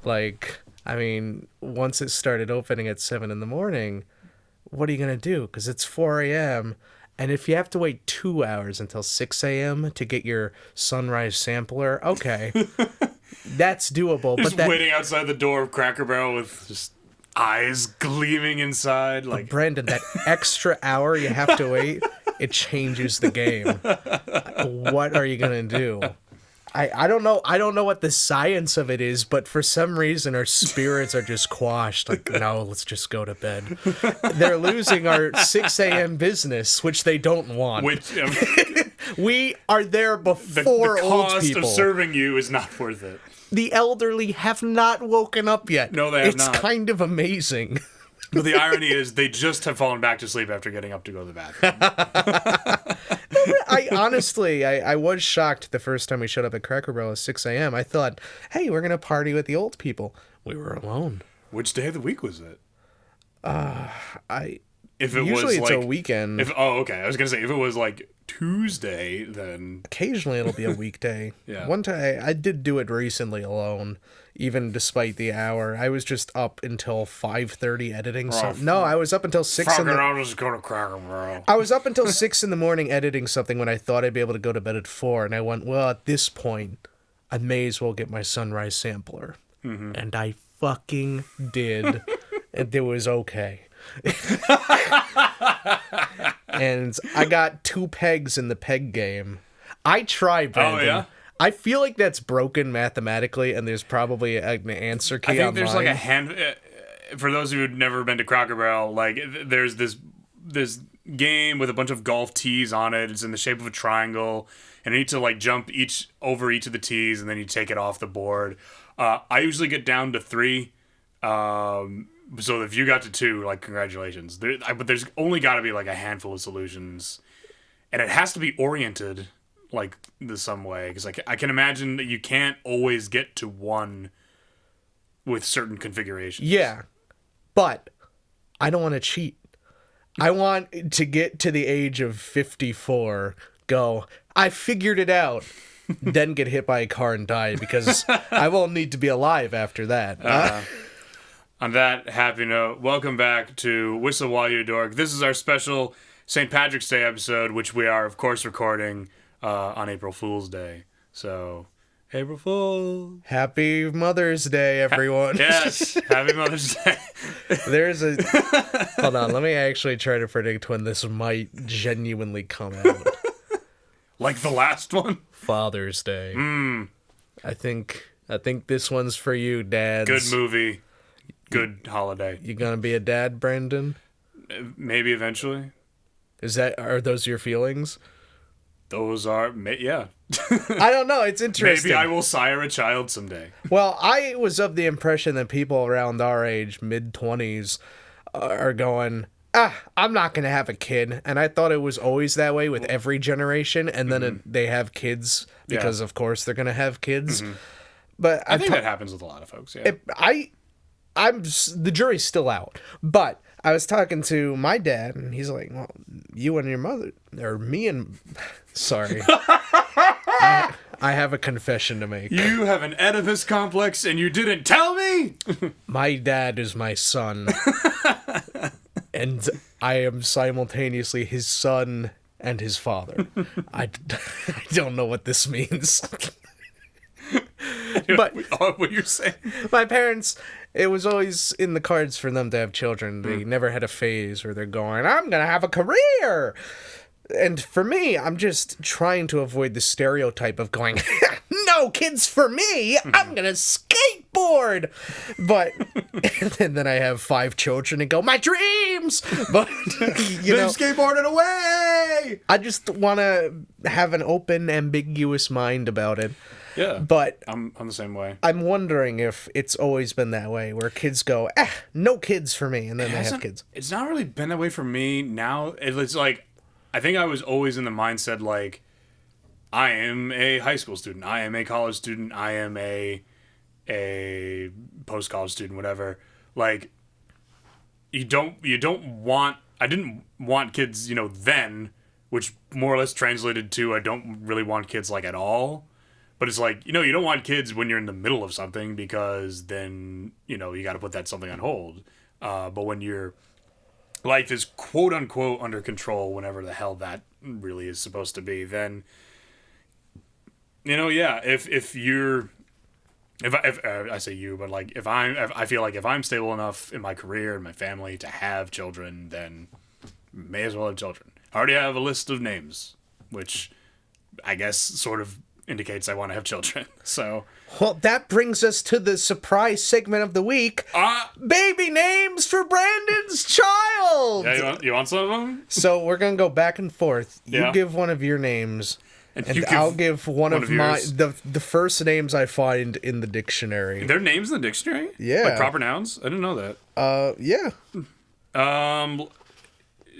Like, I mean, once it started opening at 7 in the morning, what are you going to do? Because it's 4 a.m. And if you have to wait 2 hours until 6 a.m. to get your sunrise sampler, okay, that's doable. Just But waiting outside the door of Cracker Barrel with just eyes gleaming inside. Like, Brandon, that extra hour you have to wait, it changes the game. What are you going to do? I don't know. I don't know what the science of it is, but for some reason our spirits are just quashed. Like, no, let's just go to bed. They're losing our 6 a.m. business, which they don't want. which We are there the before old cost people. of serving you is not worth it. The elderly have not woken up yet. No, they have It's not. kind of amazing. But the irony is they just have fallen back to sleep after getting up to go to the bathroom. I honestly, I was shocked the first time we showed up at Cracker Barrel at 6 a.m. I thought, hey, we're going to party with the old people. We were alone. Which day of the week was it? If it Usually was it's like a weekend. Okay. I was gonna say if it was like Tuesday, then Occasionally it'll be a weekday. Yeah. One time I did do it recently alone, even despite the hour. I was just up until 5:30 editing something. No, I was up until 6 in the I'll just go to Cracker Barrel. I was up until 6 in the morning editing something when I thought I'd be able to go to bed at 4, and I went, well, at this point, I may as well get my sunrise sampler. Mm-hmm. And I fucking did. And it was okay. And I got 2 pegs in the peg game. I tried, Brandon. Oh, yeah? I feel like that's broken mathematically, and there's probably an answer key I think online. there's like a hand. For those of you who've never been to Cracker Barrel, like there's this game with a bunch of golf tees on it. It's in the shape of a triangle, and you need to like jump over each of the tees, and then you take it off the board. I usually get down to 3. So if you got to 2, like congratulations. But there's only got to be like a handful of solutions, and it has to be oriented like some way, because I can imagine that you can't always get to 1 with certain configurations. Yeah, but I don't want to cheat. I want to get to the age of 54, go, I figured it out, then get hit by a car and die, because I won't need to be alive after that. On that happy note, welcome back to Whistle While You Dork. This is our special St. Patrick's Day episode, which we are, of course, recording on April Fool's Day. So, April Fool. Happy Mother's Day, everyone. Yes, happy Mother's Day. There's a... Hold on, let me actually try to predict when this might genuinely come out. Like the last one? Father's Day. I think this one's for you, dads. Good movie. Good holiday. You gonna be a dad, Brandon? Maybe eventually. Are those your feelings? Those are, yeah. I don't know. It's interesting. Maybe I will sire a child someday. Well, I was of the impression that people around our age, mid-20s, are going, I'm not going to have a kid. And I thought it was always that way with every generation. And then they have kids because, of course, they're going to have kids. But I think that happens with a lot of folks, yeah. The jury's still out. But I was talking to my dad, and he's like, well, you and your mother, or me and... Sorry. I have a confession to make. You have an Oedipus complex, and you didn't tell me? My dad is my son. And I am simultaneously his son and his father. I don't know what this means. But what you're saying? my parents, it was always in the cards for them to have children. They never had a phase where they're going, I'm going to have a career. And for me, I'm just trying to avoid the stereotype of going, no kids for me. I'm going to skateboard. But and then I have 5 children and go, my dreams. But, you know, skateboarding away. I just want to have an open, ambiguous mind about it. Yeah. But I'm the same way. I'm wondering if it's always been that way, where kids go, no kids for me, and then they have kids. It's not really been that way for me now. It's like, I think I was always in the mindset, like, I am a high school student. I am a college student. I am a post-college student, whatever. Like, I didn't want kids, then, which more or less translated to I don't really want kids, like, at all. But it's like, you don't want kids when you're in the middle of something because then, you got to put that something on hold. But when your life is quote unquote under control, whenever the hell that really is supposed to be, then, yeah, if I say you, but like if I feel like if I'm stable enough in my career and my family to have children, then may as well have children. I already have a list of names, which I guess sort of indicates I want to have children. So, well, that brings us to the surprise segment of the week. Baby names for Brandon's child. Yeah, you want some of them? So we're gonna go back and forth. You Yeah. give one of your names, and you I'll give one of my yours. the first names I find in the dictionary. There are names in the dictionary? Yeah. Like proper nouns? I didn't know that. Yeah.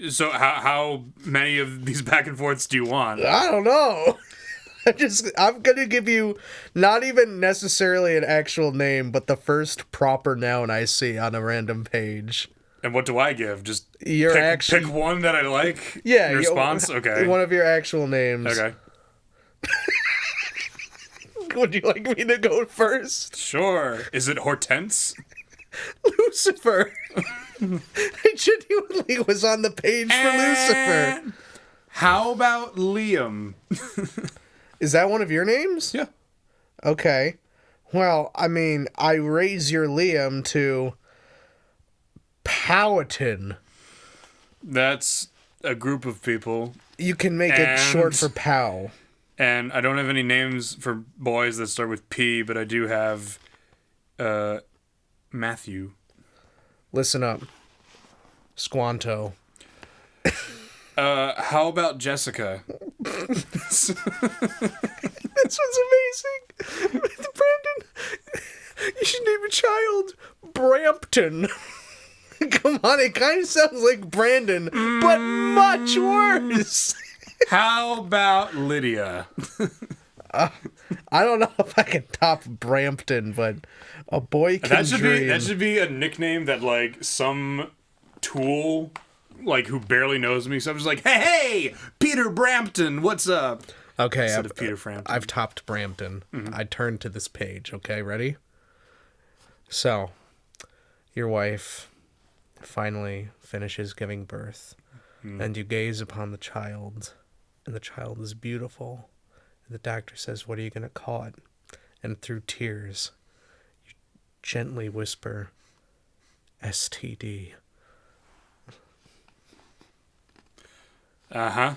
So how many of these back and forths do you want? I don't know. I'm gonna give you not even necessarily an actual name, but the first proper noun I see on a random page. And what do I give? Just Pick pick one that I like? Yeah. In response? Okay. One of your actual names. Okay. Would you like me to go first? Sure. Is it Hortense? Lucifer. I genuinely was on the page for Lucifer. How about Liam? Is that one of your names? Yeah. Okay. Well, I mean, I raise your Liam to Powhatan. That's a group of people. You can make it short for Pow. And I don't have any names for boys that start with P, but I do have Matthew. Listen up. Squanto. How about Jessica? This was amazing. Brandon, you should name a child Brampton. Come on, it kind of sounds like Brandon, but much worse. How about Lydia? I don't know if I can top Brampton, but a boy can dream. That should be a nickname that like some tool like who barely knows me. So I'm just like, hey, Peter Brampton, what's up? Okay, Instead of Peter Frampton. I've topped Brampton. Mm-hmm. I turned to this page. Okay, ready? So, your wife finally finishes giving birth, and you gaze upon the child, and the child is beautiful. And the doctor says, "What are you going to call it?" And through tears, you gently whisper, "STD." Uh-huh.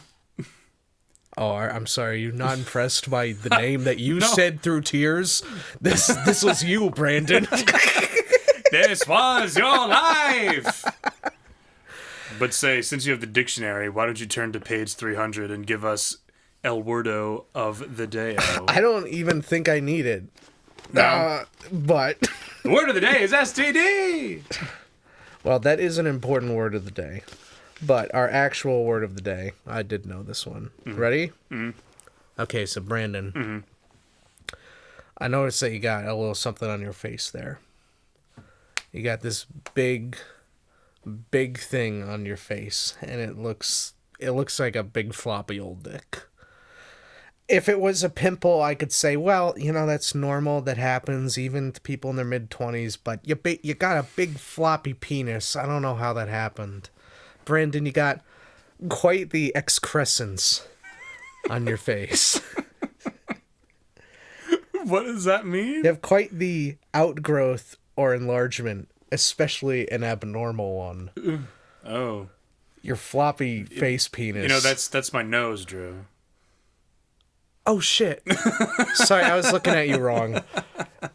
Oh, I'm sorry. You're not impressed by the name that you said through tears? This was you, Brandon. This was your life. But say, since you have the dictionary, why don't you turn to page 300 and give us El Wordo of the Day? I don't even think I need it. No. But The word of the day is STD. Well, that is an important word of the day. But our actual word of the day, I did know this one. Mm-hmm. Ready? Mm-hmm. Okay, so Brandon, I noticed that you got a little something on your face there. You got this big thing on your face, and it looks like a big floppy old dick. If it was a pimple, I could say, well, that's normal. That happens even to people in their mid-20s. But you got a big floppy penis. I don't know how that happened. Brandon, you got quite the excrescence on your face. What does that mean? You have quite the outgrowth or enlargement, especially an abnormal one. Oh. Your floppy face penis. That's my nose, Drew. Oh, shit. Sorry, I was looking at you wrong.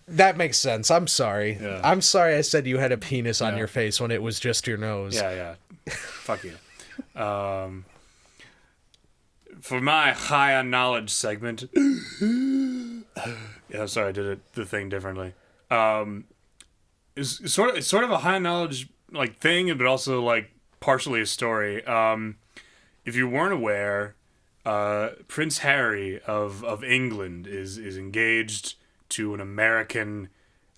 That makes sense. I'm sorry. Yeah. I'm sorry I said you had a penis on your face when it was just your nose. Yeah. Fuck you. For my high on knowledge segment. Yeah, sorry, I did the thing differently. It's sort of a high knowledge like thing, but also like partially a story. If you weren't aware, Prince Harry of England is engaged to an American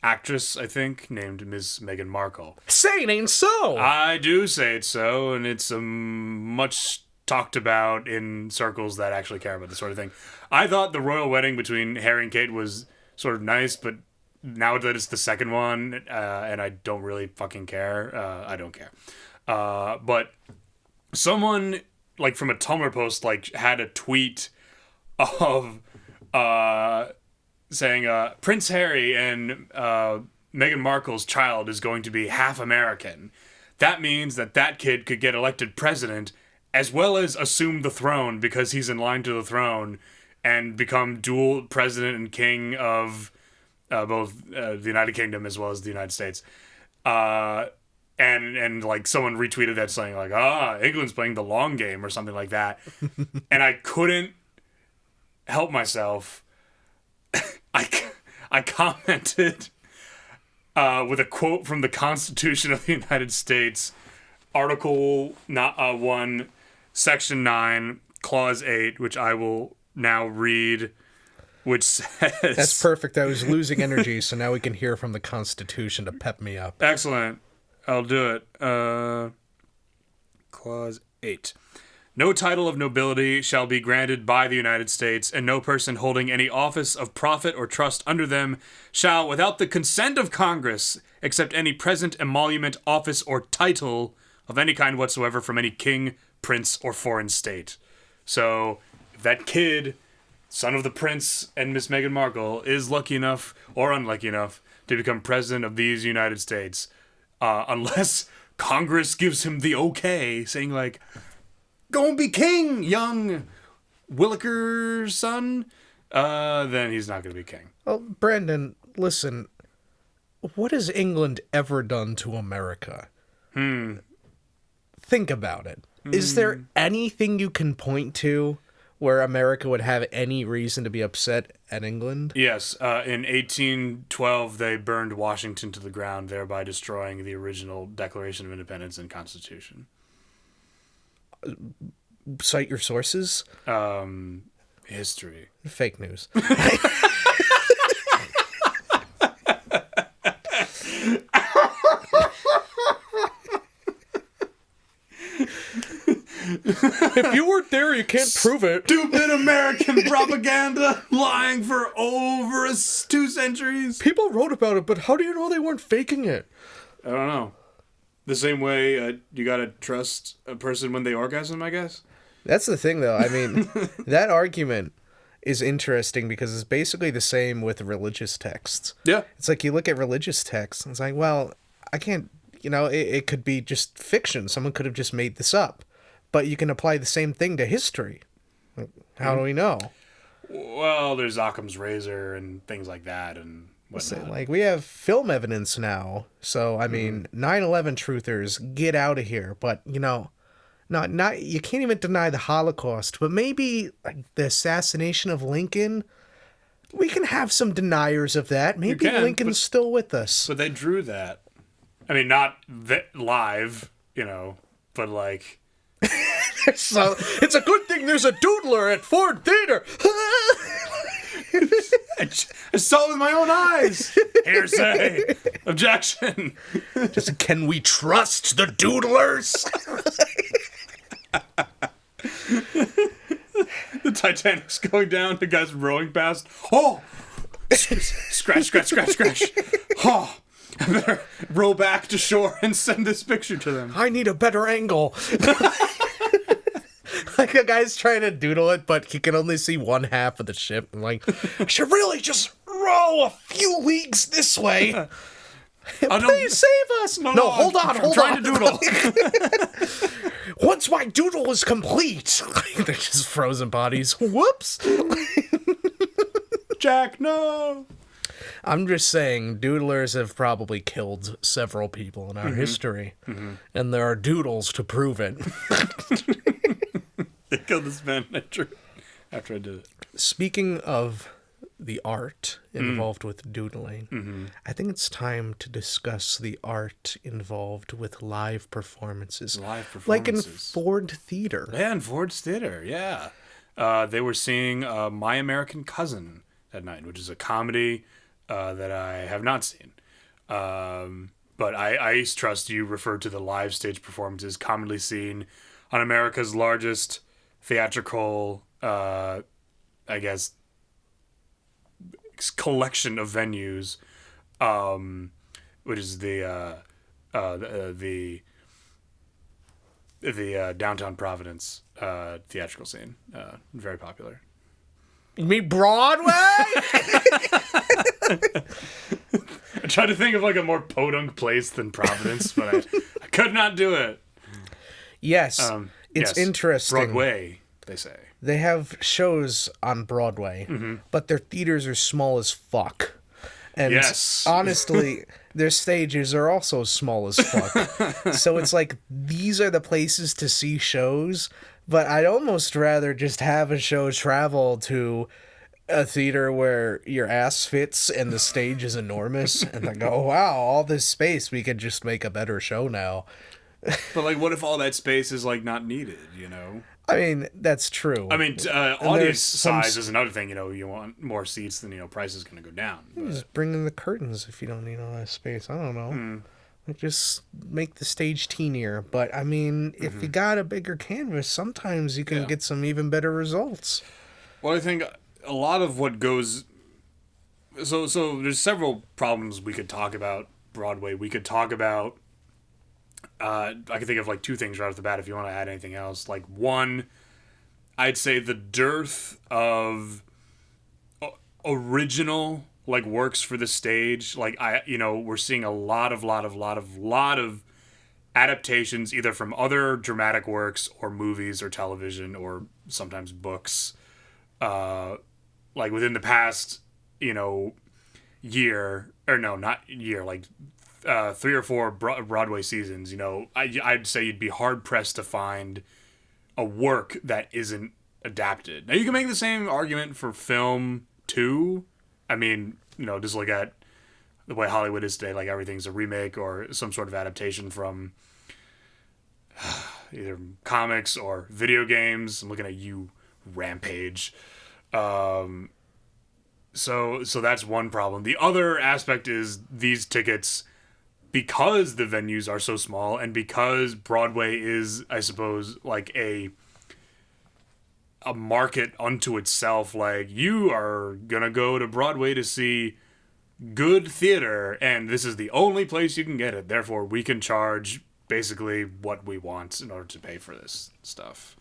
actress, I think, named Miss Meghan Markle. Say it ain't so! I do say it so, and it's a much talked about in circles that actually care about this sort of thing. I thought the royal wedding between Harry and Kate was sort of nice, but now that it's the second one, and I don't really fucking care, I don't care. But someone, like, from a Tumblr post, like, had a tweet of saying Prince Harry and Meghan Markle's child is going to be half American. That means that kid could get elected president as well as assume the throne because he's in line to the throne and become dual president and king of both the United Kingdom as well as the United States. And like someone retweeted that saying like, England's playing the long game or something like that. And I couldn't help myself. I commented with a quote from the Constitution of the United States, Article 1, Section 9, Clause 8, which I will now read, which says... That's perfect. I was losing energy, so now we can hear from the Constitution to pep me up. Excellent. I'll do it. Clause 8. No title of nobility shall be granted by the United States, and no person holding any office of profit or trust under them shall, without the consent of Congress, accept any present emolument, office, or title of any kind whatsoever from any king, prince, or foreign state. So, if that kid, son of the prince and Miss Meghan Markle, is lucky enough or unlucky enough to become president of these United States, unless Congress gives him the okay, saying like, go and be king, young Williker's son, then he's not going to be king. Well, Brandon, listen, what has England ever done to America? Think about it. Is there anything you can point to where America would have any reason to be upset at England? Yes, in 1812, they burned Washington to the ground, thereby destroying the original Declaration of Independence and Constitution. Cite your sources. History. Fake news. If you weren't there, you can't prove it. Stupid American propaganda lying for over 2 centuries. People wrote about it, but how do you know they weren't faking it? I don't know. The same way you gotta trust a person when they orgasm, I guess. That's the thing, though. I mean, that argument is interesting because it's basically the same with religious texts. Yeah. It's like you look at religious texts, and it's like, well, I can't, it could be just fiction. Someone could have just made this up. But you can apply the same thing to history. How do we know? Well, there's Occam's razor and things like that and whatnot. Like, we have film evidence now. So, I mean, 9/11 truthers, get out of here. But, not you can't even deny the Holocaust. But maybe like the assassination of Lincoln, we can have some deniers of that. Maybe Lincoln's still with us. But they drew that. I mean, not live, but like... So it's a good thing there's a doodler at Ford Theater. I saw it with my own eyes. Hearsay. Objection. Just, can we trust the doodlers? The Titanic's going down. The guy's rowing past. Oh! Scratch, scratch, scratch, scratch. Oh! I better row back to shore and send this picture to them. I need a better angle. Like a guy's trying to doodle it, but he can only see one half of the ship. I'm like, I should really just row a few leagues this way. Please save us. No, hold on. I'm trying to doodle. Once my doodle is complete. They're just frozen bodies. Whoops. Jack, no. I'm just saying, doodlers have probably killed several people in our history. And there are doodles to prove it. They killed this man after I did it. Speaking of the art involved with doodling, I think it's time to discuss the art involved with live performances. Like in Ford Theater. Yeah, in Ford's Theater, yeah. They were seeing My American Cousin that night, which is a comedy that I have not seen. But I trust you referred to the live stage performances commonly seen on America's largest theatrical, I guess, collection of venues, which is the downtown Providence theatrical scene. Very popular. You mean Broadway? I tried to think of like a more podunk place than Providence, but I could not do it. Yes. It's yes, interesting. Broadway, they say. They have shows on Broadway, but their theaters are small as fuck. And Yes. honestly, their stages are also small as fuck. So it's like, these are the places to see shows, but I'd almost rather just have a show travel to a theater where your ass fits and the stage is enormous, and I go, wow, all this space, we could just make a better show now. But like, what if all that space is like not needed? You know. I mean, that's true. I mean, audience there's some size is another thing. You know, you want more seats, then price is going to go down. But... Just bring in the curtains if you don't need all that space. I don't know. Like, just make the stage teenier. But I mean, if you got a bigger canvas, sometimes you can get some even better results. Well, I think a lot of what goes. So there's several problems we could talk about Broadway. We could talk about. I can think of like two things right off the bat if you want to add anything else. Like, one, I'd say the dearth of original like works for the stage. Like, we're seeing a lot of adaptations either from other dramatic works or movies or television or sometimes books. Like within the past, year, or no, not year, like 3 or 4 Broadway seasons, I'd say you'd be hard pressed to find a work that isn't adapted. Now you can make the same argument for film too. I mean, just look at the way Hollywood is today. Like, everything's a remake or some sort of adaptation from either comics or video games. I'm looking at you, Rampage. So that's one problem. The other aspect is these tickets, because the venues are so small and because Broadway is, I suppose, like a market unto itself. Like, you are gonna go to Broadway to see good theater, and this is the only place you can get it. Therefore, we can charge basically what we want in order to pay for this stuff.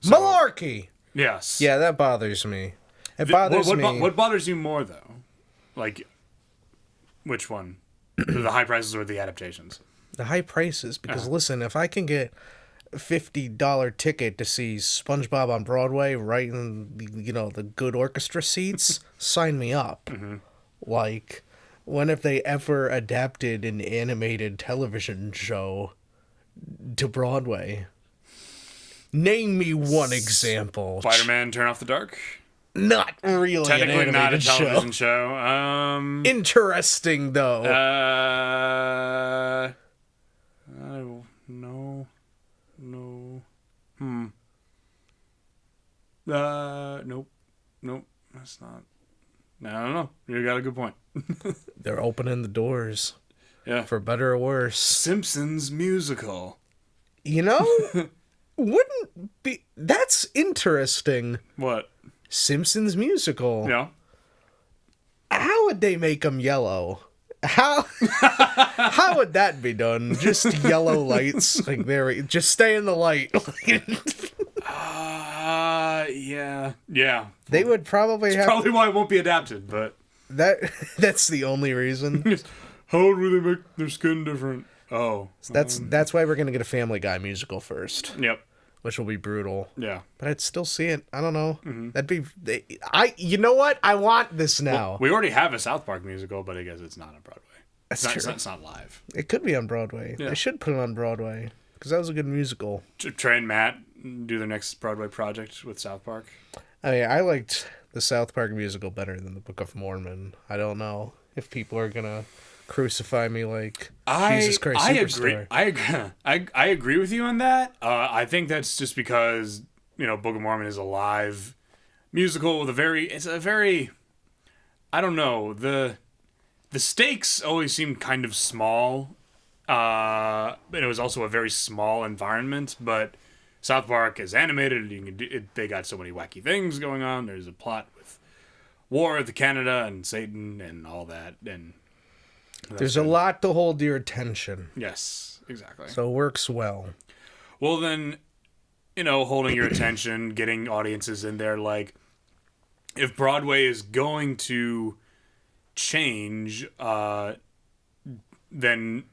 So, Malarkey! Yes. Yeah, that bothers me. It bothers me. What bothers you more, though? Like, which one? The high prices or the adaptations? The high prices, because listen, if I can get a $50 ticket to see SpongeBob on Broadway right in the good orchestra seats, sign me up. Like, when have they ever adapted an animated television show to Broadway? Name me one example. Spider-Man: Turn Off the Dark? Not really. Technically an not a animated television show. Interesting, though. No. Nope. That's not. I don't know. You got a good point. They're opening the doors. Yeah. For better or worse. Simpsons musical. Wouldn't be. That's interesting. What? Simpsons musical. Yeah. How would they make them yellow? How would that be done? Just yellow lights, like just stay in the light. Yeah. They would probably have. Probably why it won't be adapted, but that's the only reason. How would they make their skin different? Oh, that's why we're gonna get a Family Guy musical first. Yep. Which will be brutal. Yeah. But I'd still see it. I don't know. That'd be. You know what? I want this now. Well, we already have a South Park musical, but I guess it's not on Broadway. That's true. It's not live. It could be on Broadway. Yeah. They should put it on Broadway because that was a good musical. Trey and Matt do their next Broadway project with South Park. I mean, I liked the South Park musical better than the Book of Mormon. I don't know if people are gonna crucify me like Jesus Christ Superstar. I agree with you on that. I think that's just because Book of Mormon is a live musical with a very I don't know, the stakes always seemed kind of small. And it was also a very small environment, but South Park is animated. You can they got so many wacky things going on. There's a plot with war with Canada and Satan and all that. And there's a lot to hold your attention. Yes, exactly. So it works well. Well, then, you know, holding your attention, getting audiences in there, like, if Broadway is going to change, then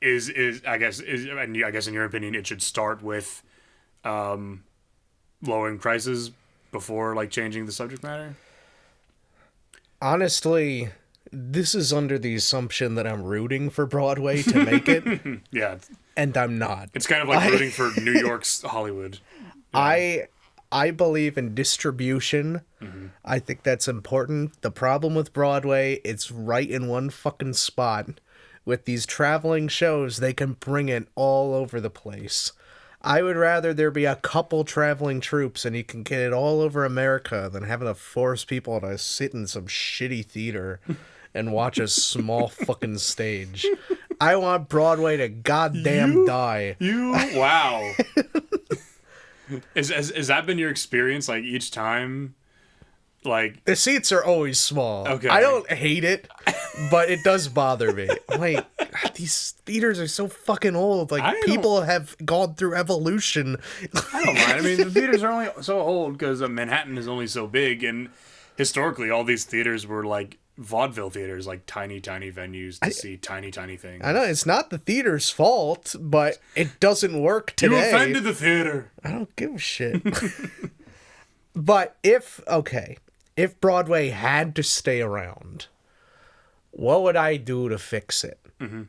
I guess in your opinion, it should start with lowering prices before, like, changing the subject matter? Honestly, this is under the assumption that I'm rooting for Broadway to make it. Yeah. And I'm not. It's kind of like rooting for New York's Hollywood. Yeah. I believe in distribution. Mm-hmm. I think that's important. The problem with Broadway, it's right in one fucking spot. With these traveling shows, they can bring it all over the place. I would rather there be a couple traveling troupes and you can get it all over America than having to force people to sit in some shitty theater and watch a small fucking stage. I want Broadway to goddamn die. Wow. Has that been your experience, like, each time? Like, the seats are always small. Okay. I don't hate it, but it does bother me. Like, these theaters are so fucking old. Like, people have gone through evolution. I don't mind. I mean, the theaters are only so old because Manhattan is only so big, and historically, all these theaters were like vaudeville theaters, like tiny venues to see tiny things. I know it's not the theater's fault, but it doesn't work today. You offended the theater. I don't give a shit. But if Broadway had to stay around, what would I do to fix it? Mm-hmm.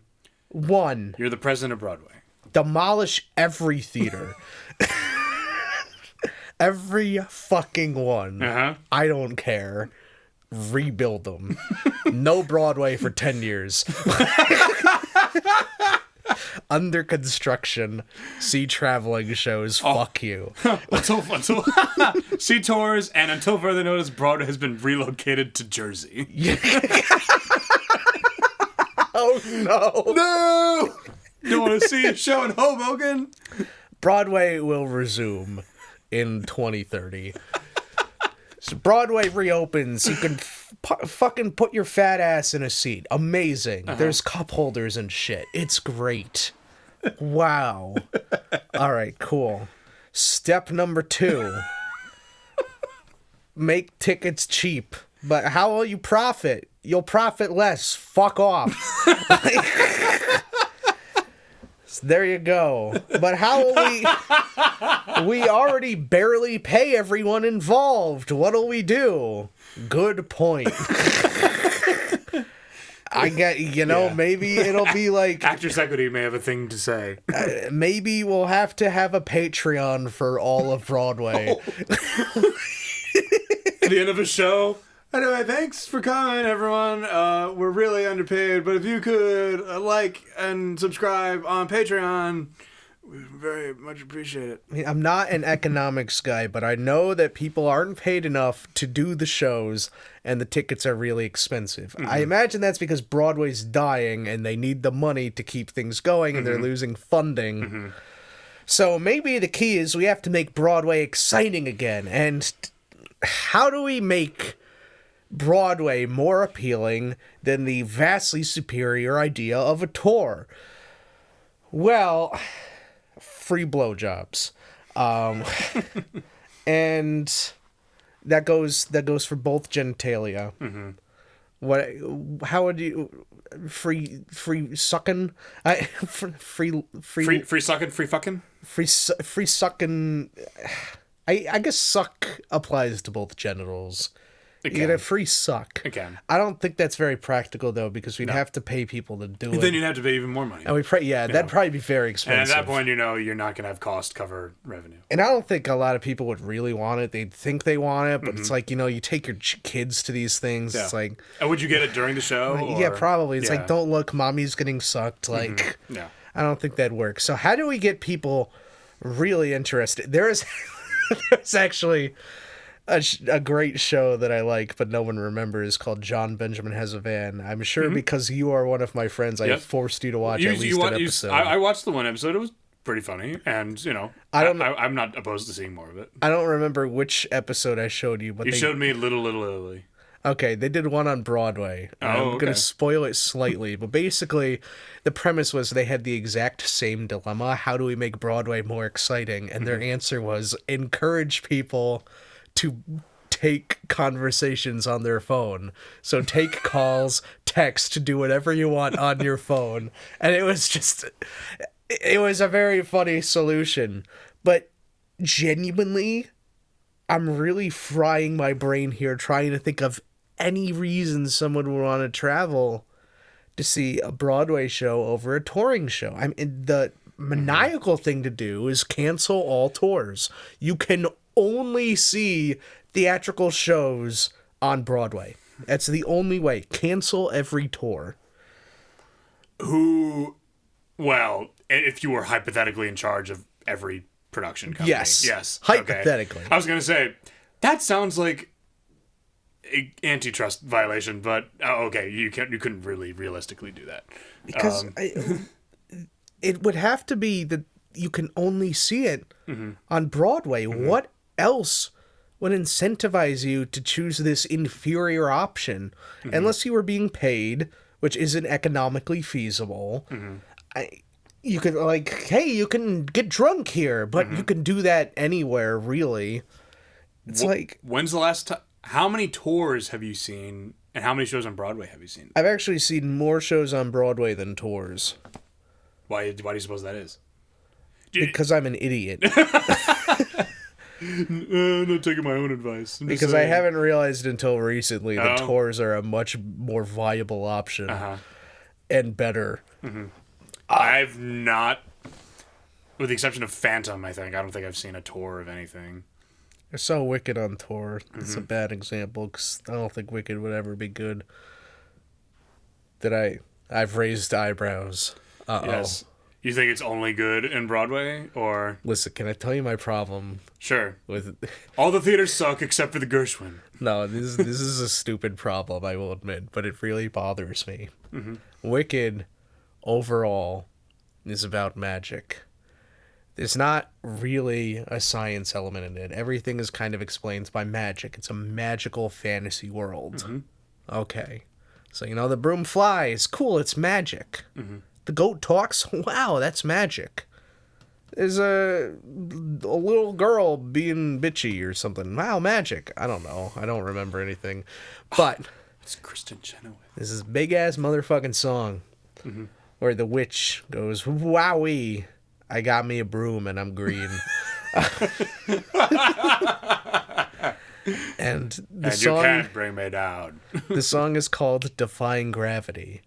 One, you're the president of Broadway. Demolish every theater. Every fucking one. Uh-huh. I don't care. Rebuild them. No Broadway for 10 years. Under construction. See traveling shows. Fuck you. until see tours, and until further notice, Broadway has been relocated to Jersey. Yeah. Oh no! No! You want to see a show in Hoboken? Broadway will resume in 2030. So Broadway reopens. You can fucking put your fat ass in a seat. Amazing. Uh-huh. There's cup holders and shit. It's great. Wow. All right, cool. Step number 2. Make tickets cheap. But how will you profit? You'll profit less. Fuck off. So there you go. But how will we already barely pay everyone involved. What'll we do? Good point. I get, maybe it'll be like... Actors Equity may have a thing to say. Maybe we'll have to have a Patreon for all of Broadway. Oh. At the end of a show... Anyway, thanks for coming, everyone. We're really underpaid, but if you could like and subscribe on Patreon, we very much appreciate it. I mean, I'm not an economics guy, but I know that people aren't paid enough to do the shows, and the tickets are really expensive. Mm-hmm. I imagine that's because Broadway's dying, and they need the money to keep things going, and they're losing funding. Mm-hmm. So maybe the key is we have to make Broadway exciting again. And how do we make Broadway more appealing than the vastly superior idea of a tour? Well, free blowjobs. And that goes for both genitalia. Mm-hmm. How would you free sucking? Free sucking, free fucking? Free sucking. I guess suck applies to both genitals. You get a free suck. It can. I don't think that's very practical, though, because we'd have to pay people to do it. Then you'd have to pay even more money. And that'd probably be very expensive. And at that point, you're not going to have cost cover revenue. And I don't think a lot of people would really want it. They'd think they want it, but it's like, you take your kids to these things. Yeah. It's like... And would you get it during the show? Yeah, probably. It's like, don't look, mommy's getting sucked. Like, I don't think that'd work. So how do we get people really interested? There's actually... A great show that I like, but no one remembers, called John Benjamin Has a Van. I'm sure because you are one of my friends, I forced you to watch at least an episode. I watched the one episode. It was pretty funny, and I'm not opposed to seeing more of it. I don't remember which episode I showed you, but You showed me Little Italy. Okay, they did one on Broadway. I'm going to spoil it slightly, but basically the premise was they had the exact same dilemma. How do we make Broadway more exciting? And their answer was encourage people to take conversations on their phone. So take calls, text, do whatever you want on your phone. And it was a very funny solution. But genuinely, I'm really frying my brain here trying to think of any reason someone would want to travel to see a Broadway show over a touring show. I mean, the maniacal thing to do is cancel all tours. You can only see theatrical shows on Broadway. That's the only way. Cancel every tour. Well, if you were hypothetically in charge of every production company. Yes. Hypothetically. Okay. I was going to say, that sounds like an antitrust violation, but okay, you couldn't really realistically do that. Because it would have to be that you can only see it on Broadway. What else would incentivize you to choose this inferior option? Unless you were being paid, which isn't economically feasible. You could, hey, you can get drunk here, but you can do that anywhere, really. It's when's the last time? How many tours have you seen, and how many shows on Broadway have you seen? I've actually seen more shows on Broadway than tours. Why do you suppose that is? Because I'm an idiot. I'm not taking my own advice. Because I haven't realized until recently that tours are a much more viable option and better. I've not, with the exception of Phantom, I don't think I've seen a tour of anything. I saw Wicked on tour. It's a bad example because I don't think Wicked would ever be good. I've raised eyebrows. Yes. You think it's only good in Broadway, or? Listen, can I tell you my problem? Sure. With all the theaters suck except for the Gershwin. No, this is a stupid problem, I will admit, but it really bothers me. Wicked, overall, is about magic. There's not really a science element in it. Everything is kind of explained by magic. It's a magical fantasy world. Okay. So, the broom flies. Cool, it's magic. The goat talks. Wow, that's magic. There's a little girl being bitchy or something. Wow, magic. I don't know. I don't remember anything. But it's Kristen Chenoweth. This is big-ass motherfucking song where the witch goes, wowee. I got me a broom and I'm green. And song, you can't bring me down. The song is called Defying Gravity.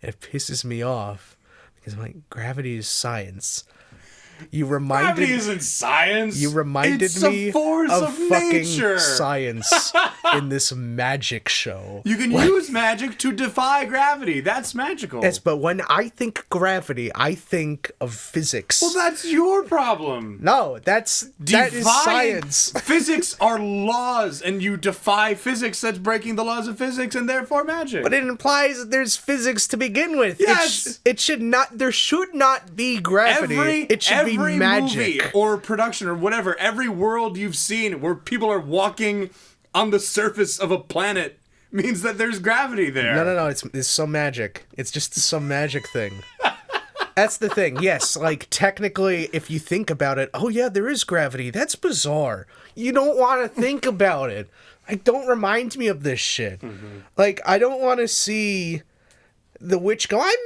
It pisses me off because I'm like, gravity is science. Gravity isn't science. You reminded me of fucking science in this magic show. You can use magic to defy gravity. That's magical. Yes, but when I think gravity, I think of physics. Well, that's your problem. No, that is science. Physics are laws, and you defy physics. That's breaking the laws of physics, and therefore magic. But it implies that there's physics to begin with. Yes, it should not. There should not be gravity. It should be magic. Movie or production or whatever, every world you've seen where people are walking on the surface of a planet means that there's gravity there. No. It's some magic. It's just some magic thing. That's the thing. Yes, technically, if you think about it, oh yeah, there is gravity. That's bizarre. You don't want to think about it. Don't remind me of this shit. I don't want to see the witch go, I'm melting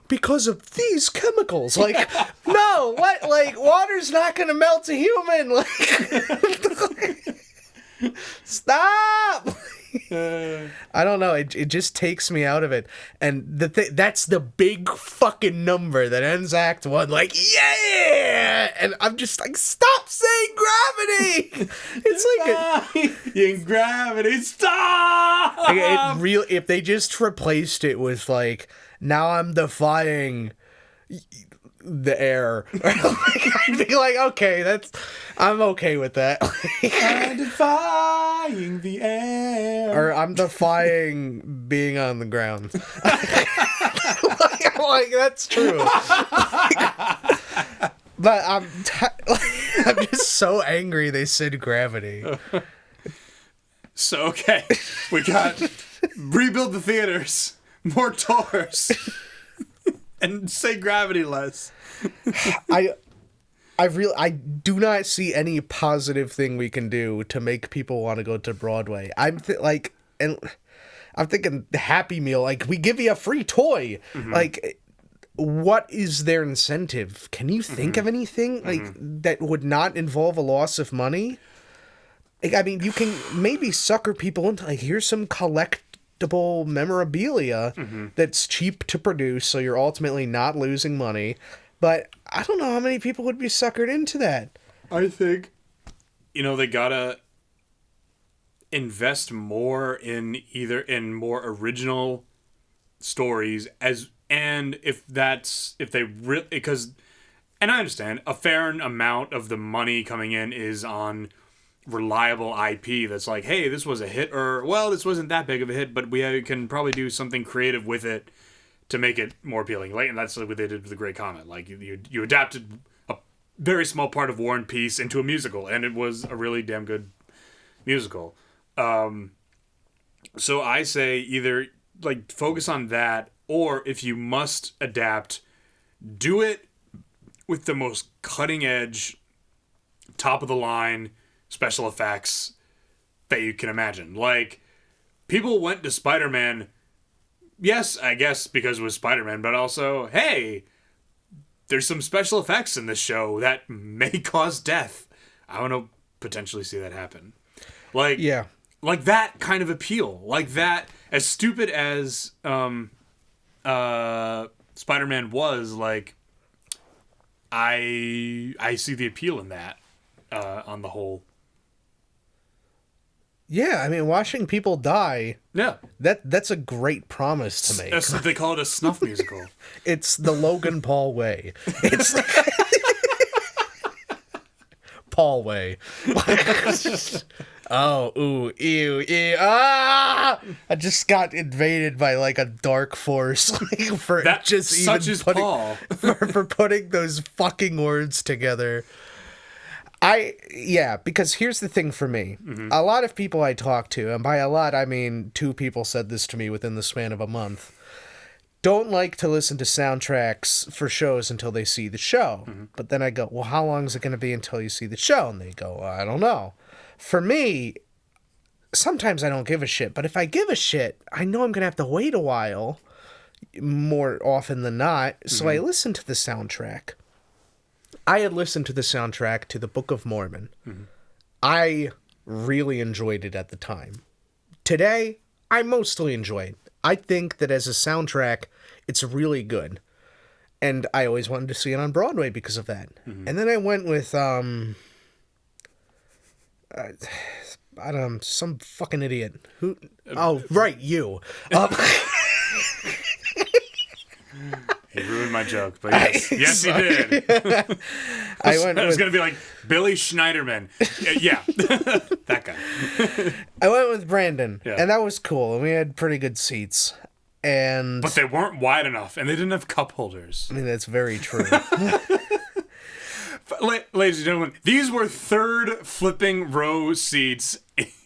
because of these chemicals. No, what? Water's not gonna melt a human. Stop. I don't know. It just takes me out of it. And that's the big fucking number that ends Act 1. Yeah! And I'm just stop saying gravity! It's in gravity, stop! If they just replaced it with now I'm defying the air. I'd be okay, I'm okay with that. I'm defying the air. Or I'm defying being on the ground. Like, that's true. But I'm just so angry they said Gravity. So, okay. We got rebuild the theaters, more tours, and say Gravity less. I do not see any positive thing we can do to make people want to go to Broadway. I'm thinking the Happy Meal, like, we give you a free toy. Like, what is their incentive? Can you think of anything like that would not involve a loss of money? Like, I mean, you can maybe sucker people into, like, here's some collectible memorabilia that's cheap to produce, so you're ultimately not losing money. But I don't know how many people would be suckered into that. I think, they gotta invest more in more original stories and I understand a fair amount of the money coming in is on reliable IP that's like, hey, this was a hit, or, well, this wasn't that big of a hit, but we can probably do something creative with it to make it more appealing. Like, and that's what they did with The Great Comet. Like, you adapted a very small part of War and Peace into a musical, and it was a really damn good musical. So I say either, like, focus on that, or if you must adapt, do it with the most cutting edge, top of the line special effects that you can imagine. Like, people went to Spider-Man, yes, I guess because it was Spider-Man, but also, hey, there's some special effects in this show that may cause death. I want to potentially see that happen. Like, yeah. Like that kind of appeal. Like that, as stupid as Spider-Man was, like, I see the appeal in that on the whole. Yeah, I mean, watching people die. Yeah, that's a great promise to make. They call it a snuff musical. It's the Logan Paul way. It's Paul way. Oh, ooh, ew, ah! I just got invaded by, like, a dark force, like, for that just such even is putting Paul. for putting those fucking words together. Because here's the thing for me. A lot of people I talk to, and by a lot I mean 2 people said this to me within the span of a month, don't like to listen to soundtracks for shows until they see the show. But then I go, well, how long is it going to be until you see the show? And they go, well, I don't know. For me, sometimes I don't give a shit. But if I give a shit, I know I'm going to have to wait a while, more often than not. So I listen to the soundtrack. I had listened to the soundtrack to the Book of Mormon. I really enjoyed it at the time. Today, I mostly enjoy it. I think that as a soundtrack, it's really good. And I always wanted to see it on Broadway because of that. And then I went with, I don't know, some fucking idiot. Who? Oh, right, you. He ruined my joke, but yes, he did. I was going to be like Billy Schneiderman. Yeah, that guy. I went with Brandan, Yeah. and that was cool, and we had pretty good seats. But they weren't wide enough, and they didn't have cup holders. I mean, that's very true. Ladies and gentlemen, these were third flipping row seats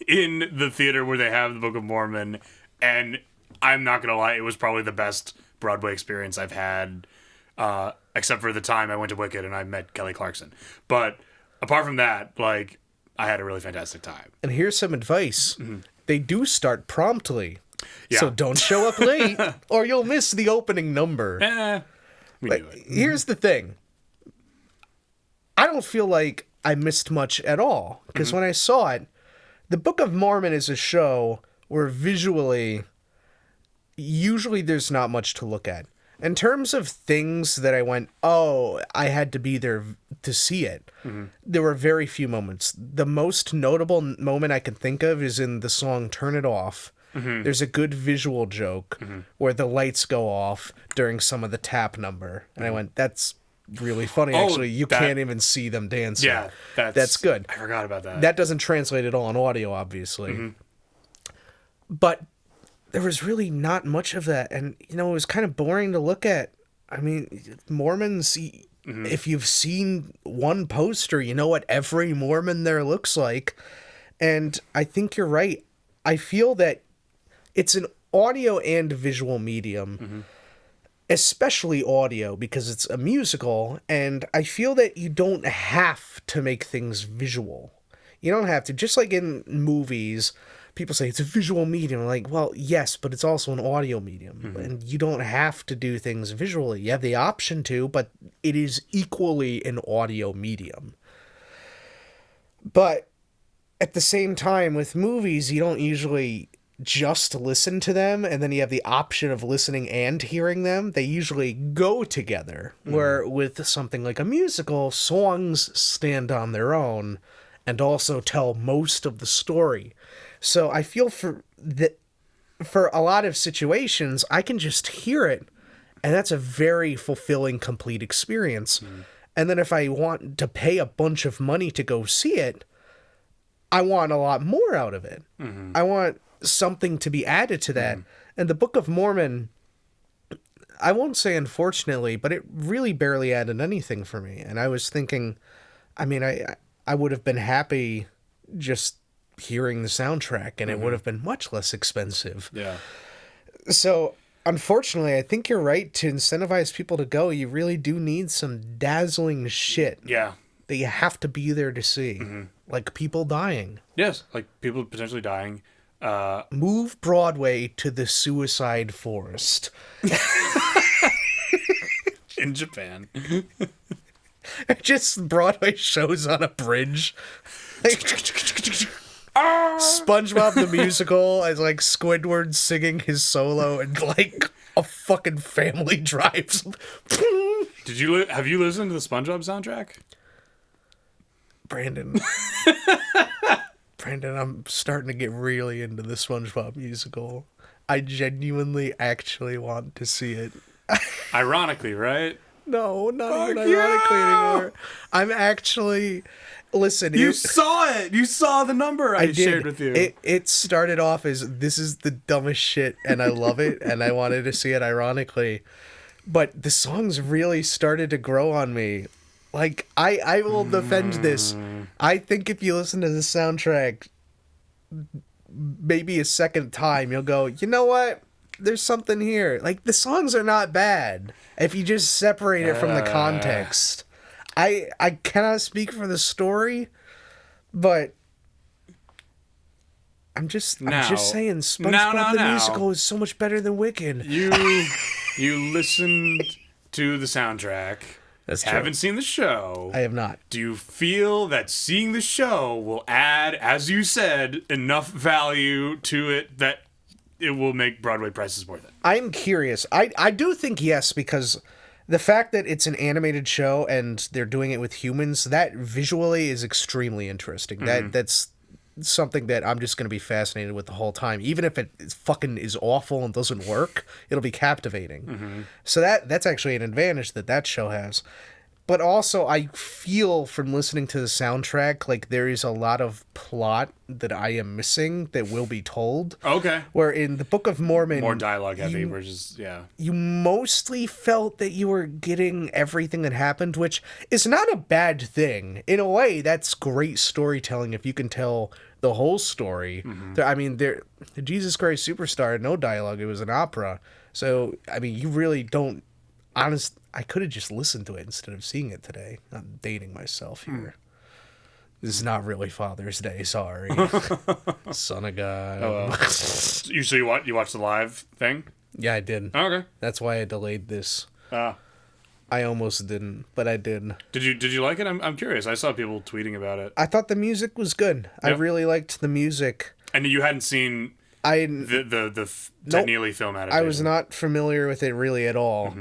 in the theater where they have the Book of Mormon, and I'm not going to lie, it was probably the best Broadway experience I've had, except for the time I went to Wicked and I met Kelly Clarkson. But apart from that, like, I had a really fantastic time. And here's some advice. They do start promptly. Yeah. So don't show up late, or you'll miss the opening number. We knew it. Here's the thing. I don't feel like I missed much at all, because when I saw it, the Book of Mormon is a show where visually, usually there's not much to look at. In terms of things that I went, oh, I had to be there to see it, there were very few moments. The most notable moment I can think of is in the song Turn It Off. There's a good visual joke where the lights go off during some of the tap number. And I went, that's really funny, actually. You can't even see them dancing. Yeah, that's good. I forgot about that. That doesn't translate at all in audio, obviously. But there was really not much of that. And, it was kind of boring to look at. I mean, Mormons, if you've seen one poster, you know what every Mormon there looks like. And I think you're right. I feel that it's an audio and visual medium, especially audio, because it's a musical. And I feel that you don't have to make things visual. You don't have to. Just like in movies, people say it's a visual medium. Like, well, yes, but it's also an audio medium. And you don't have to do things visually. You have the option to, but it is equally an audio medium. But at the same time, with movies, you don't usually just listen to them, and then you have the option of listening and hearing them. They usually go together. Where with something like a musical, songs stand on their own and also tell most of the story. So I feel for a lot of situations, I can just hear it, and that's a very fulfilling, complete experience. And then if I want to pay a bunch of money to go see it, I want a lot more out of it. I want something to be added to that. And the Book of Mormon, I won't say unfortunately, but it really barely added anything for me. And I was thinking, I mean, I would have been happy just hearing the soundtrack, and it would have been much less expensive. Yeah. So, unfortunately, I think you're right. To incentivize people to go, you really do need some dazzling shit Yeah. that you have to be there to see. Like people dying. Yes, like people potentially dying. Move Broadway to the suicide forest. In Japan. Just Broadway shows on a bridge. Like, SpongeBob the musical as like Squidward singing his solo, and like a fucking family drives. Have you listened to the SpongeBob soundtrack? Brandon, I'm starting to get really into the SpongeBob musical. I genuinely actually want to see it. Ironically, right? No, not Fuck even ironically yeah! anymore. I'm actually... Listen, You saw it! You saw the number I shared with you. It started off as, this is the dumbest shit, and I love it, and I wanted to see it ironically. But the songs really started to grow on me. Like, I will defend this. I think if you listen to the soundtrack maybe a second time, you'll go, you know what? There's something here. Like, the songs are not bad if you just separate it from the context. I cannot speak for the story, but I'm just saying SpongeBob the musical is so much better than Wicked. You listened to the soundtrack. That's true. Haven't seen the show. I have not. Do you feel that seeing the show will add, as you said, enough value to it that it will make Broadway prices worth it? I'm curious. I do think yes, because the fact that it's an animated show and they're doing it with humans, that visually is extremely interesting. That's something that I'm just going to be fascinated with the whole time. Even if it fucking is awful and doesn't work, it'll be captivating. So that's actually an advantage that show has. But also, I feel from listening to the soundtrack, like there is a lot of plot that I am missing that will be told. Okay. Where in the Book of Mormon... More dialogue heavy, versus, yeah. You mostly felt that you were getting everything that happened, which is not a bad thing. In a way, that's great storytelling if you can tell the whole story. I mean, the Jesus Christ Superstar, no dialogue, it was an opera. So, I mean, you really don't... I could have just listened to it instead of seeing it today. I'm dating myself here. This is not really Father's Day, sorry. Son of God. So you watched the live thing? Yeah, I did. Oh, okay. That's why I delayed this. I almost didn't, but I did. Did you like it? I'm curious. I saw people tweeting about it. I thought the music was good. Yep. I really liked the music. And you hadn't seen the Ted Neely film adaptation? I was not familiar with it really at all.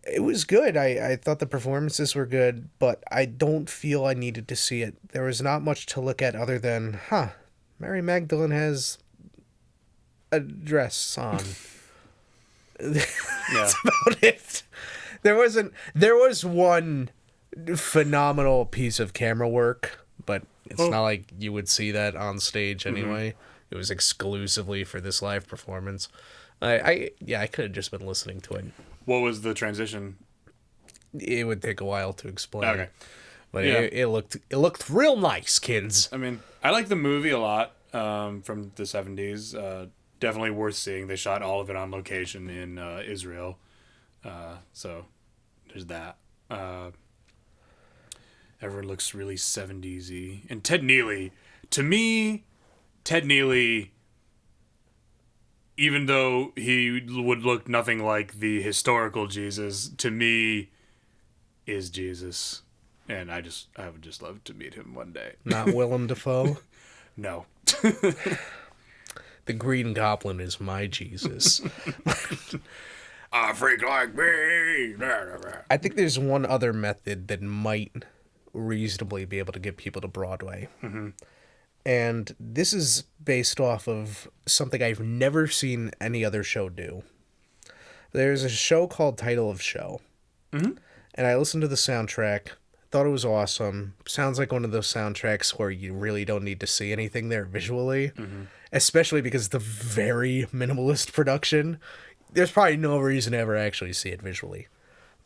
It was good. I thought the performances were good, but I don't feel I needed to see it. There was not much to look at other than, Mary Magdalene has a dress on. That's about it. There was one phenomenal piece of camera work, but it's not like you would see that on stage anyway. It was exclusively for this live performance. I could have just been listening to it. What was the transition? It would take a while to explain. Okay. But Yeah. it looked real nice, kids. I mean, I like the movie a lot from the 70s. Definitely worth seeing. They shot all of it on location in Israel. So there's that. Everyone looks really 70s-y. And Ted Neely, to me, even though he would look nothing like the historical Jesus, to me, is Jesus. And I would just love to meet him one day. Not Willem Dafoe. No. The Green Goblin is my Jesus. A freak like me. I think there's one other method that might reasonably be able to get people to Broadway. Mm-hmm. And this is based off of something I've never seen any other show do. There's a show called Title of Show. Mm-hmm. And I listened to the soundtrack, thought it was awesome. Sounds like one of those soundtracks where you really don't need to see anything there visually. Mm-hmm. Especially because the very minimalist production. There's probably no reason to ever actually see it visually.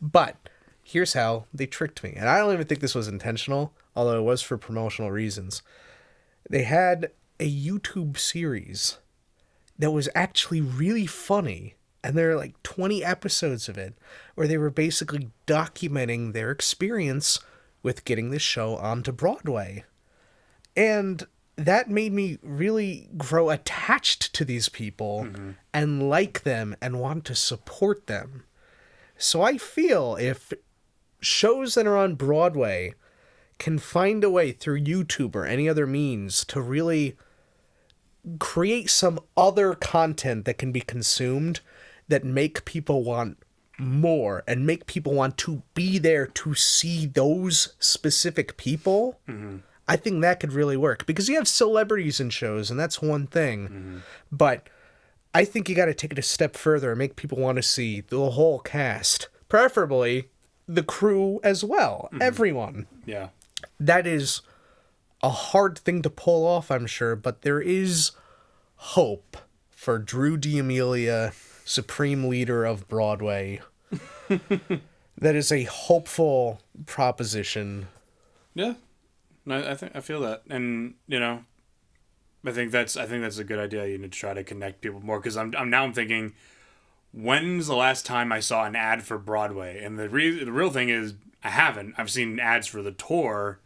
But here's how they tricked me. And I don't even think this was intentional, although it was for promotional reasons. They had a YouTube series that was actually really funny. And there are like 20 episodes of it where they were basically documenting their experience with getting this show onto Broadway. And that made me really grow attached to these people and like them and want to support them. So I feel if shows that are on Broadway can find a way through YouTube or any other means to really create some other content that can be consumed that make people want more and make people want to be there to see those specific people, I think that could really work. Because you have celebrities in shows, and that's one thing. But I think you got to take it a step further and make people want to see the whole cast. Preferably the crew as well. Everyone. Yeah. That is a hard thing to pull off, I'm sure, but there is hope for Drew D'Amelia, supreme leader of Broadway. That is a hopeful proposition. Yeah. I feel that. And, you know, I think that's a good idea. You need to try to connect people more, because I'm thinking, when's the last time I saw an ad for Broadway? And the real thing is, I haven't. I've seen ads for the tour,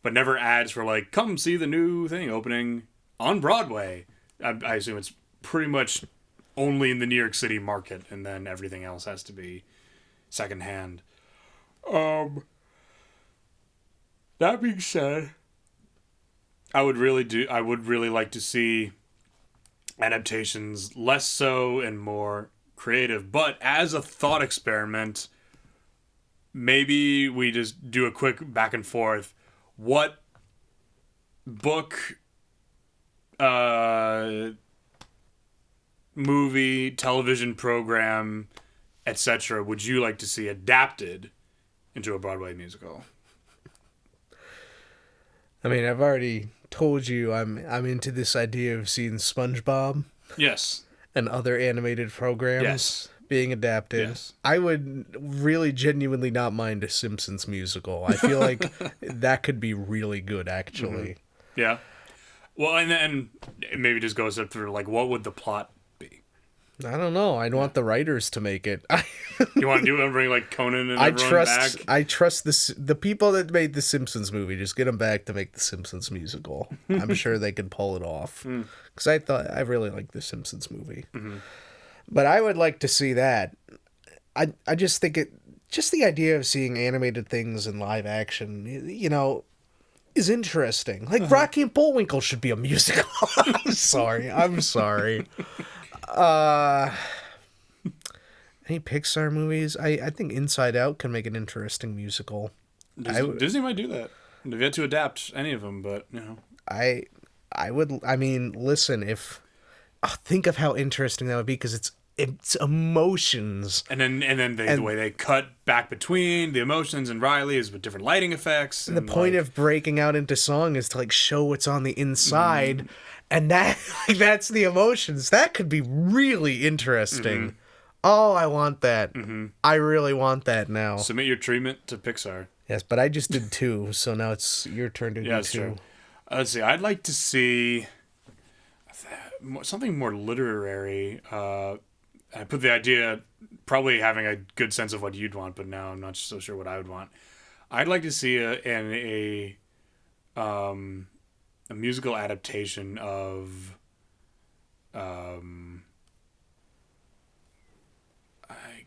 but never ads for, like, come see the new thing opening on Broadway. I assume it's pretty much only in the New York City market, and then everything else has to be secondhand. That being said, I would really like to see adaptations less so and more creative. But as a thought experiment, maybe we just do a quick back and forth. What book, movie, television program, etc. would you like to see adapted into a Broadway musical? I mean, I've already told you I'm into this idea of seeing SpongeBob. Yes. And other animated programs being adapted. Yes. I would really genuinely not mind a Simpsons musical. I feel like that could be really good, actually. Yeah. Well, and then it maybe just goes up through, like, what would the plot be? I don't know. I'd want the writers to make it. You want to do it, bring, like, Conan and everyone back? I trust the people that made the Simpsons movie. Just get them back to make the Simpsons musical. I'm sure they could pull it off. Because I really like the Simpsons movie. But I would like to see that. I just think just the idea of seeing animated things in live action, you know, is interesting. Like Rocky and Bullwinkle should be a musical. I'm sorry. Any Pixar movies? I think Inside Out can make an interesting musical. Disney might do that. They've yet to adapt any of them, but, you know. I mean, listen, think of how interesting that would be, because it's emotions. And then the way they cut back between the emotions and Riley is with different lighting effects. And the point of breaking out into song is to, like, show what's on the inside. And that's the emotions. That could be really interesting. Oh, I want that. Mm-hmm. I really want that now. Submit your treatment to Pixar. Yes, but I just did 2, so now it's your turn to do 2. True. Let's see. I'd like to see something more literary. I put the idea, probably having a good sense of what you'd want, but now I'm not so sure what I would want. I'd like to see a musical adaptation of, I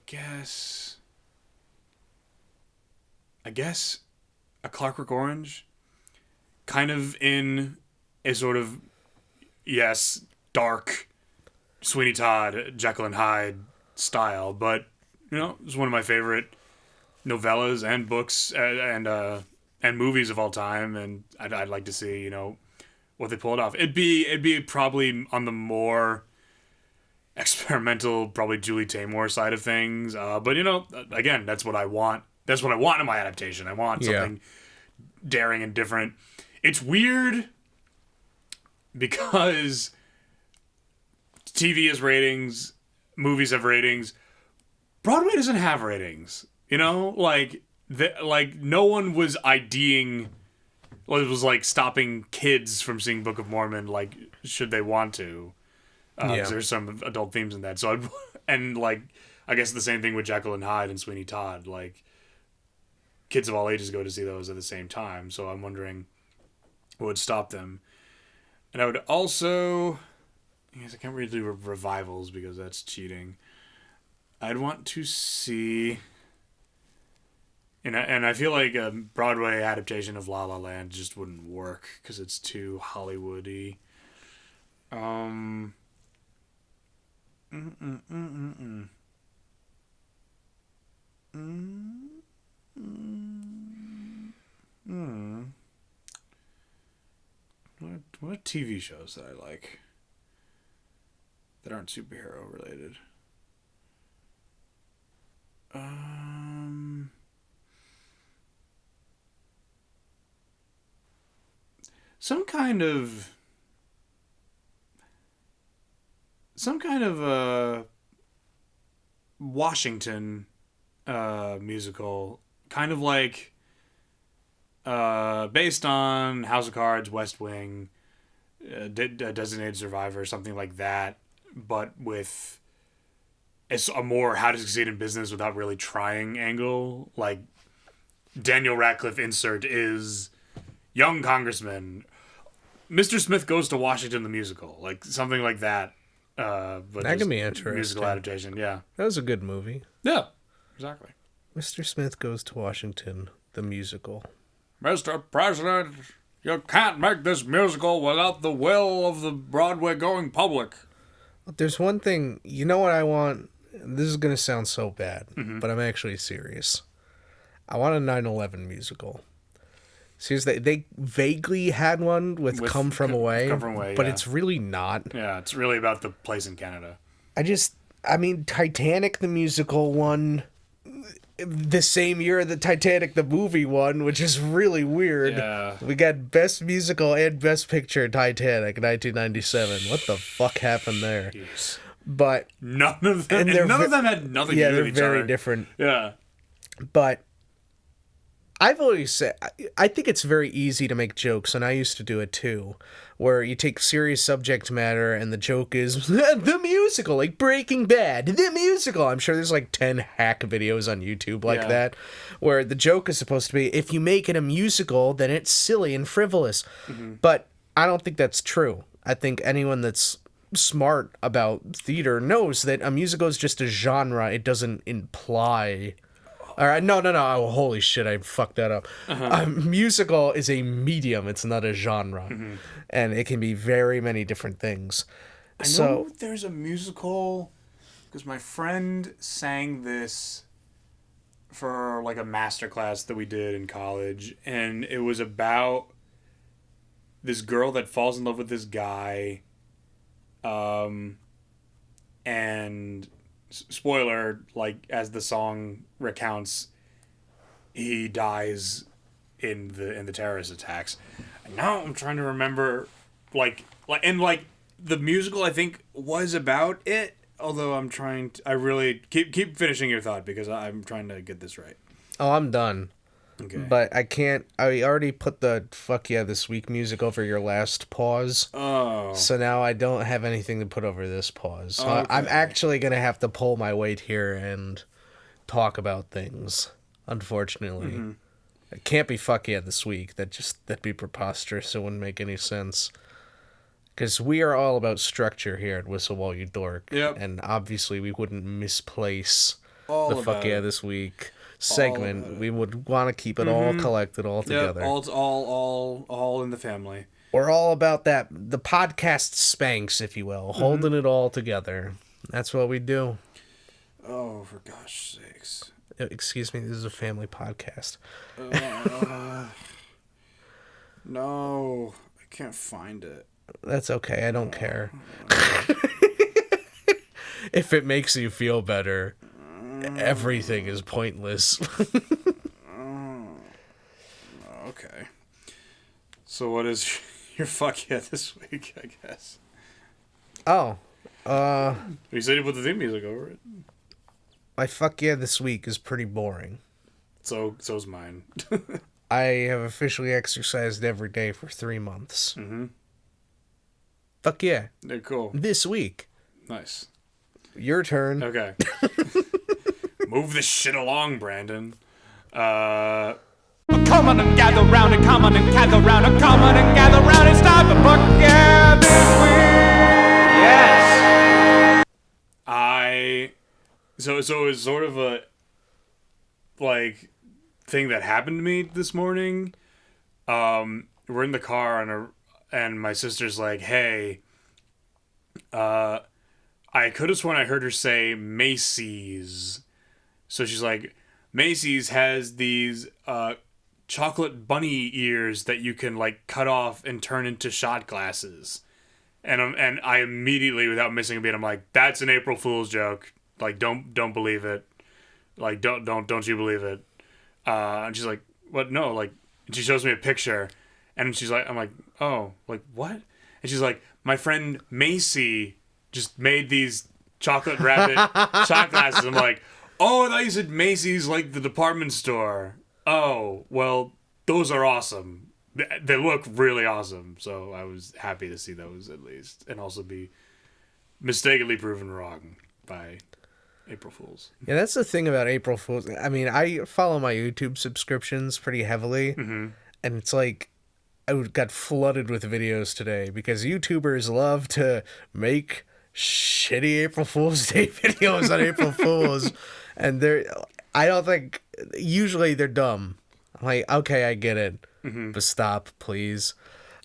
guess, A Clockwork Orange, kind of in a sort of, yes, dark Sweeney Todd, Jekyll and Hyde style, but it's one of my favorite novellas and books and movies of all time, and I'd like to see what they pulled off. It'd be probably on the more experimental, probably Julie Taymor side of things, but again, that's what I want. That's what I want in my adaptation. I want something daring and different. It's weird because TV has ratings, movies have ratings. Broadway doesn't have ratings. Like no one was IDing. Well, it was like stopping kids from seeing Book of Mormon. Like, should they want to? 'Cause there's some adult themes in that. So I guess the same thing with Jekyll and Hyde and Sweeney Todd. Like, kids of all ages go to see those at the same time. So I'm wondering what would stop them. And I would also, I guess I can't really do revivals because that's cheating. I'd want to see, and I feel like a Broadway adaptation of La La Land just wouldn't work because it's too Hollywoody. What are TV shows that I like that aren't superhero related? Some kind of Washington musical, kind of like based on House of Cards, West Wing, Designated Survivor, something like that, but with it's a more how to succeed in business without really trying angle. Like Daniel Radcliffe insert is young congressman. Mr. Smith Goes to Washington the musical, like something like that. But that can be interesting. Musical adaptation, yeah. That was a good movie. Yeah, exactly. Mr. Smith Goes to Washington the musical. Mr. President, you can't make this musical without the will of the Broadway going public. There's one thing, you know what I want? This is going to sound so bad, but I'm actually serious. I want a 9/11 musical. Seriously, they vaguely had one with Come From Away, but it's really not. Yeah, it's really about the place in Canada. Titanic the musical won the same year that Titanic the movie won, which is really weird. Yeah. We got Best Musical and Best Picture Titanic 1997. What the fuck happened there? Jeez. But none of them had nothing to do with each other. They're very different. Yeah. But I've always said, I think it's very easy to make jokes, and I used to do it too, where you take serious subject matter and the joke is the musical, like Breaking Bad, the musical. I'm sure there's like 10 hack videos on YouTube like that, where the joke is supposed to be, if you make it a musical, then it's silly and frivolous. But I don't think that's true. I think anyone that's smart about theater knows that a musical is just a genre. It doesn't imply... All right, no. Oh, holy shit, I fucked that up. A musical is a medium. It's not a genre. And it can be very many different things. I know there's a musical, because my friend sang this for like a master class that we did in college, and it was about this girl that falls in love with this guy, and... spoiler, like as the song recounts, he dies in the terrorist attacks. And now I'm trying to remember, like the musical I think was about it, Although I'm trying to, I really keep finishing your thought because I'm trying to get this right. Oh, I'm done. Okay. But I can't. I already put the fuck yeah this week music over your last pause. Oh. So now I don't have anything to put over this pause. So Okay. I'm actually going to have to pull my weight here and talk about things, unfortunately. Mm-hmm. It can't be fuck yeah this week. That'd be preposterous. It wouldn't make any sense. Because we are all about structure here at Whistle While You Dork. Yep. And obviously we wouldn't misplace All the fuck about yeah it. this week about segment. it. We would want to keep it all collected all together. Yep. All in the family. We're all about that, the podcast Spanx, if you will, holding it all together. That's what we do. Oh, for gosh sakes. Excuse me, this is a family podcast. No, I can't find it. That's okay, I don't care. If it makes you feel better, everything is pointless. Okay. So what is your fuck yeah this week, I guess? Oh, You said you put the theme music over it. my fuck yeah this week is pretty boring. So's mine. I have officially exercised every day for 3 months. Mm-hmm. Fuck yeah. Yeah, cool. This week. Nice. Your turn. Okay. Move this shit along, Brandon. Come on and gather round and come on and gather round and come on and gather round. It's time for Buck Yeah this week. Yes. So it's sort of a like thing that happened to me this morning. We're in the car and my sister's like, "Hey, I could have sworn I heard her say Macy's." So she's like, "Macy's has these chocolate bunny ears that you can like cut off and turn into shot glasses." And I immediately, without missing a beat, I'm like, "That's an April Fool's joke. Like, don't believe it. Like, don't you believe it?" And she's like, "What? No." Like, and she shows me a picture, and she's like, "I'm like, oh, like what?" And she's like, "My friend Macy just made these chocolate rabbit shot glasses." I'm like, "Oh, I thought you said Macy's like the department store." Oh, well, those are awesome. They look really awesome. So I was happy to see those at least, and also be mistakenly proven wrong by April Fools. Yeah, that's the thing about April Fools. I mean, I follow my YouTube subscriptions pretty heavily, and it's like I got flooded with videos today because YouTubers love to make shitty April Fool's Day videos on April Fools, and I don't think usually they're dumb. I'm like, okay, I get it, but stop, please.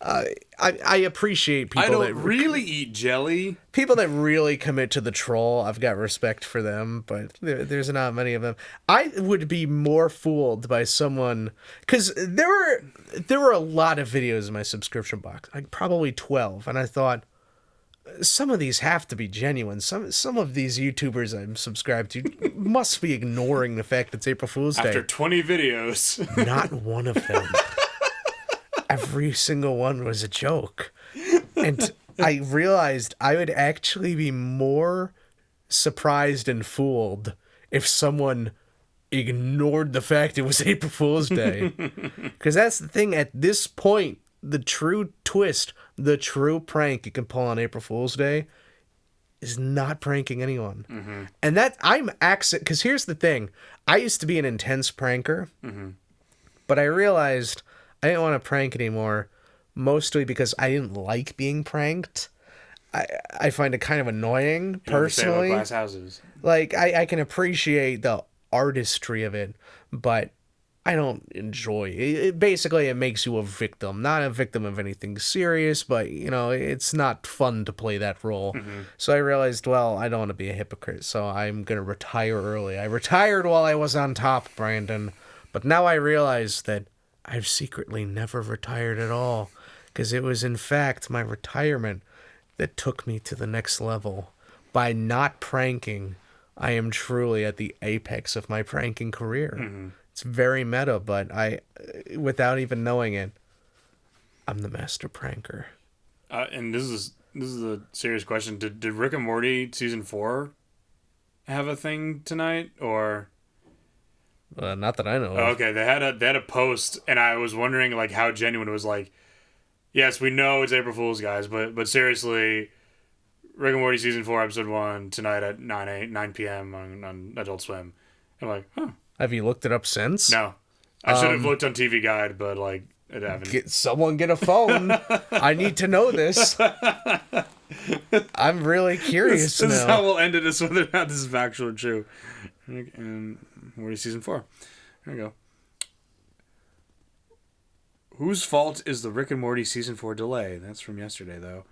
I appreciate people I don't that really eat jelly. people that really commit to the troll. I've got respect for them, but there's not many of them. I would be more fooled by someone because there were a lot of videos in my subscription box, like probably 12, and I thought some of these have to be genuine. Some of these YouTubers I'm subscribed to must be ignoring the fact it's April Fool's Day. After 20 videos. Not one of them. Every single one was a joke. And I realized I would actually be more surprised and fooled if someone ignored the fact it was April Fool's Day. Because that's the thing, at this point, the true twist, the true prank you can pull on April Fool's Day is not pranking anyone. And that because here's the thing, I used to be an intense pranker, but I realized I didn't want to prank anymore, mostly because I didn't like being pranked. I find it kind of annoying, personally. Glass houses. Like, I can appreciate the artistry of it, but I don't enjoy it. Basically, it makes you a victim. Not a victim of anything serious, but, it's not fun to play that role. So I realized, well, I don't want to be a hypocrite, so I'm going to retire early. I retired while I was on top, Brandon, but now I realize that I've secretly never retired at all, because it was, in fact, my retirement that took me to the next level. By not pranking, I am truly at the apex of my pranking career. It's very meta, but without even knowing it, I'm the master pranker. And this is this is a serious question. Did Rick and Morty season 4 have a thing tonight, or? Not that I know Oh, of. okay, they had a post, and I was wondering like how genuine it was. Like, yes, we know it's April Fool's, guys, but seriously, Rick and Morty season 4 episode 1 tonight at 9 p.m. on Adult Swim. I'm like, huh? Have you looked it up since? No, I should have looked on TV Guide, but like it haven't. Someone get a phone. I need to know this. I'm really curious This is now. how we'll end it, is whether or not this is factual or true. And Morty season 4. There we go. Whose fault is the Rick and Morty season 4 delay? That's from yesterday, though.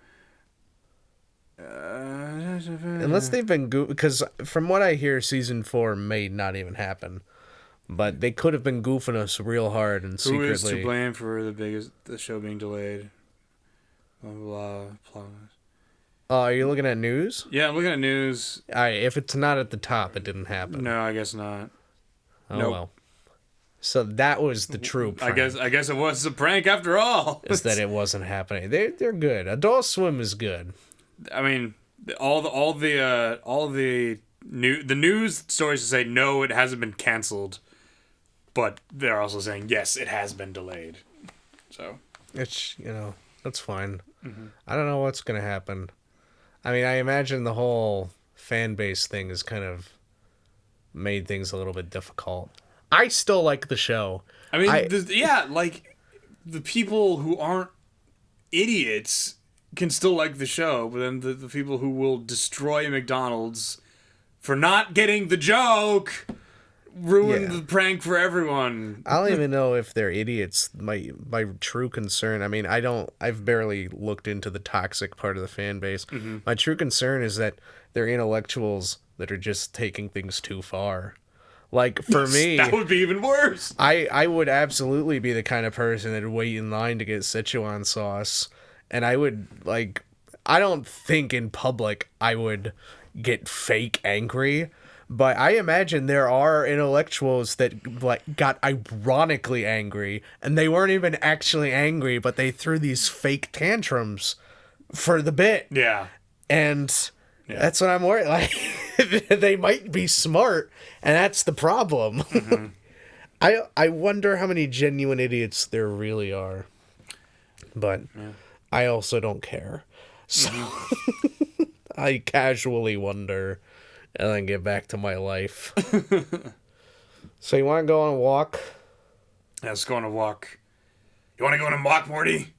Unless they've been because from what I hear, season 4 may not even happen. But they could have been goofing us real hard and secretly. Who is to blame for the show being delayed? Blah blah blah. Are you looking at news? Yeah, I'm looking at news. All right, if it's not at the top, it didn't happen. No, I guess not. Oh Nope. well. So that was the true prank. I guess it was a prank after all. Is that it wasn't happening. They're good. Adult Swim is good. I mean, all the news stories say no, it hasn't been canceled, but they're also saying yes, it has been delayed. So It's that's fine. I don't know what's gonna happen. I mean, I imagine the whole fan base thing has kind of made things a little bit difficult. I still like the show. I mean, yeah, like the people who aren't idiots can still like the show, but then the people who will destroy McDonald's for not getting the joke ruin the prank for everyone. I don't even know if they're idiots. My true concern, I mean, I've barely looked into the toxic part of the fan base. My true concern is that they're intellectuals that are just taking things too far. Like, for me, That would be even worse. I would absolutely be the kind of person that would wait in line to get Szechuan sauce. And I would, like, I don't think in public I would get fake angry. But I imagine there are intellectuals that, like, got ironically angry. And they weren't even actually angry, but they threw these fake tantrums for the bit. Yeah. And that's what I'm worried. Like, they might be smart, and that's the problem. I wonder how many genuine idiots there really are. But I also don't care. So I casually wonder, and then get back to my life. So you want to go on a walk? Let's go on a walk. You want to go on a walk, Morty?